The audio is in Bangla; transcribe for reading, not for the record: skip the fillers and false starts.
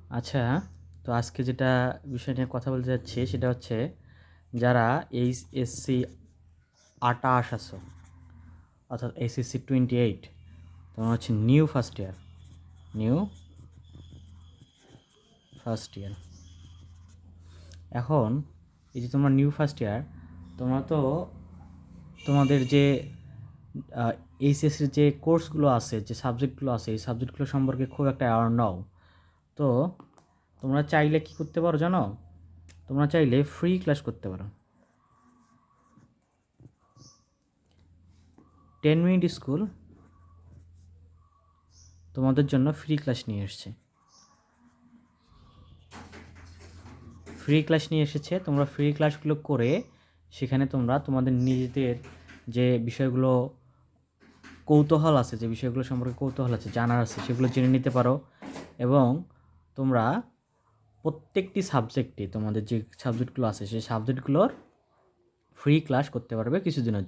আচ্ছা, তো আজকে যেটা বিষয় নিয়ে কথা বলতে যাচ্ছি সেটা হচ্ছে যারা এইচএসসি 28 আছো অর্থাৎ এইচএসসি 28, তোমার হচ্ছে নিউ ফার্স্ট ইয়ার। এখন এই যে তোমরা নিউ ফার্স্ট ইয়ার, তোমরা তো তোমাদের যে এইচএসসির যে কোর্সগুলো আছে, যে সাবজেক্টগুলো আছে, এই সাবজেক্টগুলো সম্পর্কে খুব একটা অ্যাওয়ার নাও। তো তোমরা চাইলে কি করতে পারো জানো? তোমরা চাইলে ফ্রি ক্লাস করতে পারো। 10 মিনিট স্কুল তোমাদের জন্য ফ্রি ক্লাস নিয়ে এসেছে। তোমরা ফ্রি ক্লাসগুলো করে সেখানে তোমরা তোমাদের নিজেদের যে বিষয়গুলো কৌতূহল আছে, যে বিষয়গুলো সম্পর্কে কৌতূহল আছে, জানার আছে, সেগুলো জেনে নিতে পারো। এবং তোমরা প্রত্যেকটি সাবজেক্টে তোমাদের যে সাবজেক্টগুলো আছে সেই সাবজেক্টগুলোর ফ্রি ক্লাস করতে পারবে কিছুদিনের জন্য।